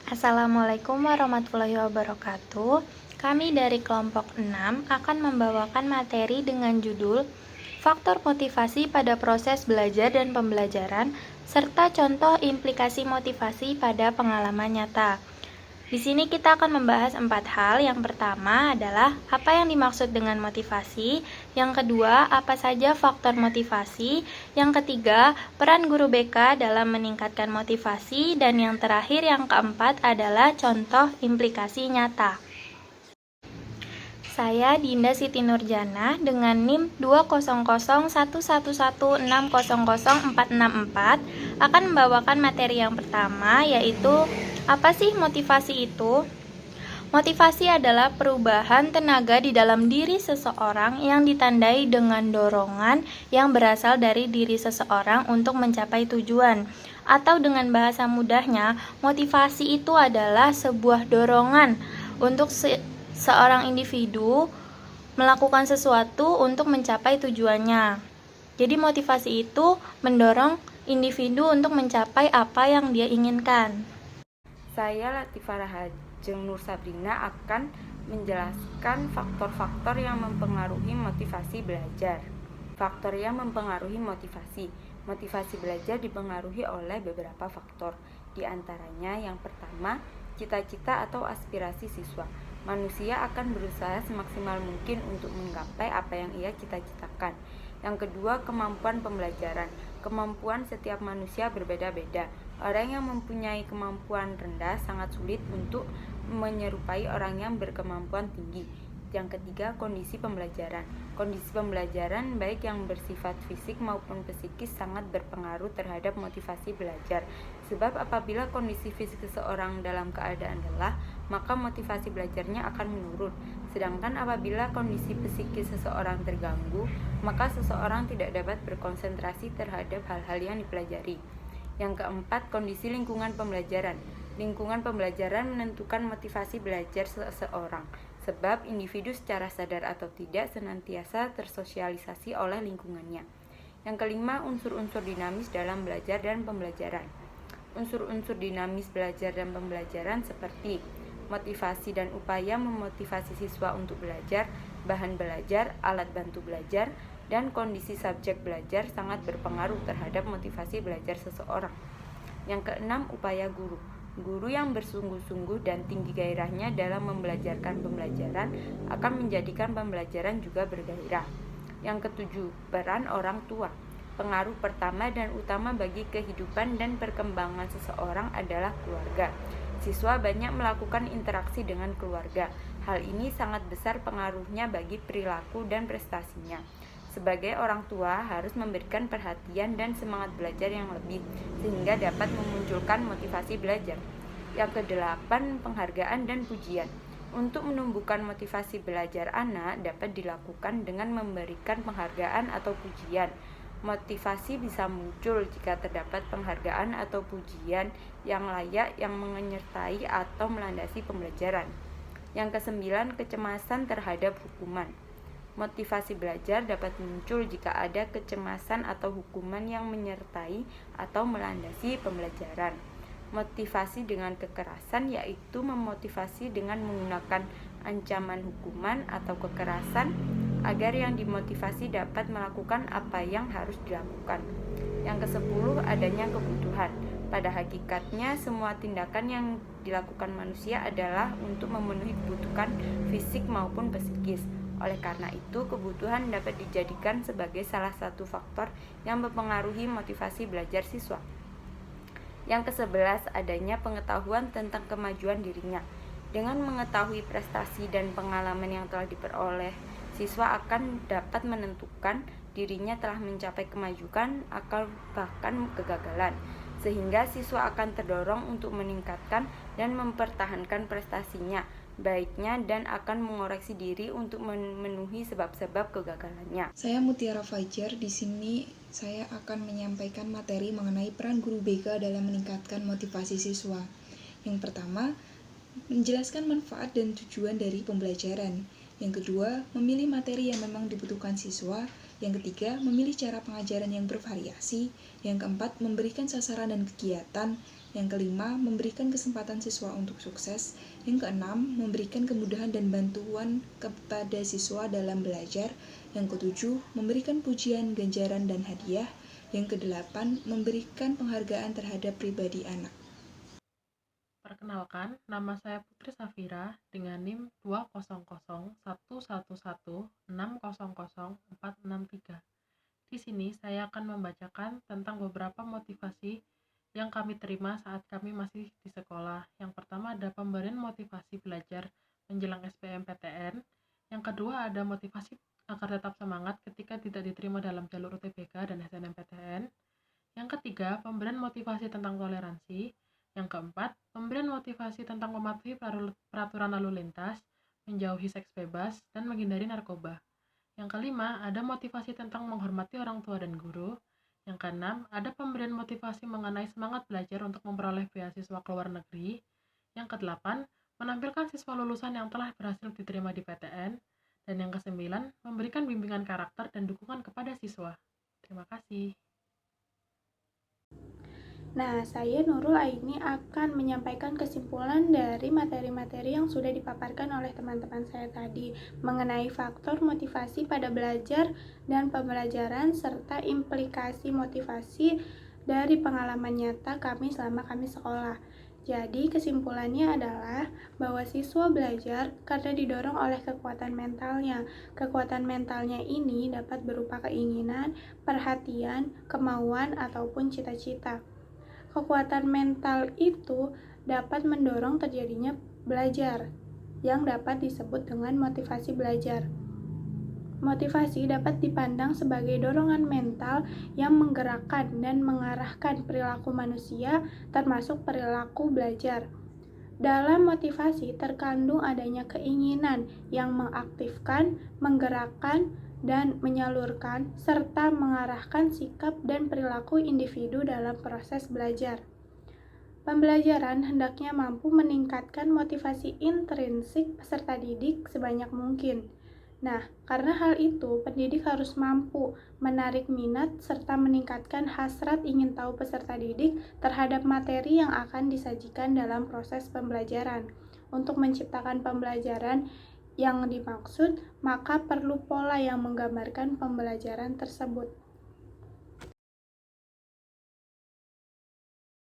Assalamualaikum warahmatullahi wabarakatuh. Kami dari kelompok 6 akan membawakan materi dengan judul Faktor motivasi pada proses belajar dan pembelajaran, serta contoh implikasi motivasi pada pengalaman nyata. Di sini kita akan membahas 4 hal. Yang pertama adalah apa yang dimaksud dengan motivasi. Yang kedua, apa saja faktor motivasi. Yang ketiga, peran guru BK dalam meningkatkan motivasi. Dan yang terakhir, yang keempat adalah contoh implikasi nyata. Saya Dinda Siti Nurjana dengan NIM 200111600400464 akan membawakan materi yang pertama, yaitu apa sih motivasi itu? Motivasi adalah perubahan tenaga di dalam diri seseorang yang ditandai dengan dorongan yang berasal dari diri seseorang untuk mencapai tujuan. Atau dengan bahasa mudahnya, motivasi itu adalah sebuah dorongan untuk seorang individu melakukan sesuatu untuk mencapai tujuannya. Jadi motivasi itu mendorong individu untuk mencapai apa yang dia inginkan. Saya Latifah Rahajeng Nur Sabrina akan menjelaskan faktor-faktor yang mempengaruhi motivasi belajar. Faktor yang mempengaruhi motivasi. Motivasi belajar dipengaruhi oleh beberapa faktor. Di antaranya yang pertama, cita-cita atau aspirasi siswa. Manusia akan berusaha semaksimal mungkin untuk menggapai apa yang ia cita-citakan. Yang kedua, kemampuan pembelajaran. Kemampuan setiap manusia berbeda-beda. Orang yang mempunyai kemampuan rendah sangat sulit untuk menyerupai orang yang berkemampuan tinggi. Yang ketiga, kondisi pembelajaran. Kondisi pembelajaran baik yang bersifat fisik maupun psikis sangat berpengaruh terhadap motivasi belajar. Sebab apabila kondisi fisik seseorang dalam keadaan lelah, maka motivasi belajarnya akan menurun. Sedangkan apabila kondisi psikis seseorang terganggu, maka seseorang tidak dapat berkonsentrasi terhadap hal-hal yang dipelajari. Yang keempat, kondisi lingkungan pembelajaran. Lingkungan pembelajaran menentukan motivasi belajar seseorang, sebab individu secara sadar atau tidak senantiasa tersosialisasi oleh lingkungannya. Yang kelima, unsur-unsur dinamis dalam belajar dan pembelajaran. Unsur-unsur dinamis belajar dan pembelajaran seperti motivasi dan upaya memotivasi siswa untuk belajar, bahan belajar, alat bantu belajar, dan kondisi subjek belajar sangat berpengaruh terhadap motivasi belajar seseorang. Yang keenam, upaya guru. Guru yang bersungguh-sungguh dan tinggi gairahnya dalam membelajarkan pembelajaran akan menjadikan pembelajaran juga bergairah. Yang ketujuh, peran orang tua. Pengaruh pertama dan utama bagi kehidupan dan perkembangan seseorang adalah keluarga. Siswa banyak melakukan interaksi dengan keluarga. Hal ini sangat besar pengaruhnya bagi perilaku dan prestasinya. Sebagai orang tua harus memberikan perhatian dan semangat belajar yang lebih, sehingga dapat memunculkan motivasi belajar. Yang kedelapan, penghargaan dan pujian. Untuk menumbuhkan motivasi belajar anak dapat dilakukan dengan memberikan penghargaan atau pujian. Motivasi bisa muncul jika terdapat penghargaan atau pujian yang layak yang menyertai atau melandasi pembelajaran. Yang kesembilan, kecemasan terhadap hukuman. Motivasi belajar dapat muncul jika ada kecemasan atau hukuman yang menyertai atau melandasi pembelajaran. Motivasi dengan kekerasan yaitu memotivasi dengan menggunakan ancaman hukuman atau kekerasan agar yang dimotivasi dapat melakukan apa yang harus dilakukan. Yang kesepuluh, adanya kebutuhan. Pada hakikatnya, semua tindakan yang dilakukan manusia adalah untuk memenuhi kebutuhan fisik maupun psikis. Oleh karena itu, kebutuhan dapat dijadikan sebagai salah satu faktor yang mempengaruhi motivasi belajar siswa. Yang ke-11, adanya pengetahuan tentang kemajuan dirinya. Dengan mengetahui prestasi dan pengalaman yang telah diperoleh, siswa akan dapat menentukan dirinya telah mencapai kemajuan atau bahkan kegagalan, sehingga siswa akan terdorong untuk meningkatkan dan mempertahankan prestasinya baiknya dan akan mengoreksi diri untuk memenuhi sebab-sebab kegagalannya. Saya Mutiara Fajar. Di sini saya akan menyampaikan materi mengenai peran guru BK dalam meningkatkan motivasi siswa. Yang pertama, menjelaskan manfaat dan tujuan dari pembelajaran. Yang kedua, memilih materi yang memang dibutuhkan siswa. Yang ketiga, memilih cara pengajaran yang bervariasi. Yang keempat, memberikan sasaran dan kegiatan. Yang kelima, memberikan kesempatan siswa untuk sukses. Yang keenam, memberikan kemudahan dan bantuan kepada siswa dalam belajar. Yang ketujuh, memberikan pujian, ganjaran, dan hadiah. Yang kedelapan, memberikan penghargaan terhadap pribadi anak. Perkenalkan, nama saya Putri Safira dengan NIM 2001111600463. Di sini saya akan membacakan tentang beberapa motivasi yang kami terima saat kami masih di sekolah. Yang pertama ada pemberian motivasi belajar menjelang SBMPTN. Yang kedua ada motivasi agar tetap semangat ketika tidak diterima dalam jalur UTBK dan SNMPTN. Yang ketiga, pemberian motivasi tentang toleransi. Yang keempat, pemberian motivasi tentang mematuhi peraturan lalu lintas, menjauhi seks bebas, dan menghindari narkoba. Yang kelima, ada motivasi tentang menghormati orang tua dan guru. Yang keenam, ada pemberian motivasi mengenai semangat belajar untuk memperoleh beasiswa ke luar negeri. Yang kedelapan, menampilkan siswa lulusan yang telah berhasil diterima di PTN. Dan yang kesembilan, memberikan bimbingan karakter dan dukungan kepada siswa. Terima kasih. Nah, saya Nurul Aini akan menyampaikan kesimpulan dari materi-materi yang sudah dipaparkan oleh teman-teman saya tadi mengenai faktor motivasi pada belajar dan pembelajaran serta implikasi motivasi dari pengalaman nyata kami selama kami sekolah. Jadi, kesimpulannya adalah bahwa siswa belajar karena didorong oleh kekuatan mentalnya. Kekuatan mentalnya ini dapat berupa keinginan, perhatian, kemauan, ataupun cita-cita. Kekuatan mental itu dapat mendorong terjadinya belajar, yang dapat disebut dengan motivasi belajar. Motivasi dapat dipandang sebagai dorongan mental yang menggerakkan dan mengarahkan perilaku manusia, termasuk perilaku belajar. Dalam motivasi terkandung adanya keinginan yang mengaktifkan, menggerakkan, dan menyalurkan, serta mengarahkan sikap dan perilaku individu dalam proses belajar. Pembelajaran hendaknya mampu meningkatkan motivasi intrinsik peserta didik sebanyak mungkin. Nah, karena hal itu, pendidik harus mampu menarik minat serta meningkatkan hasrat ingin tahu peserta didik terhadap materi yang akan disajikan dalam proses pembelajaran. Untuk menciptakan pembelajaran yang dimaksud, maka perlu pola yang menggambarkan pembelajaran tersebut.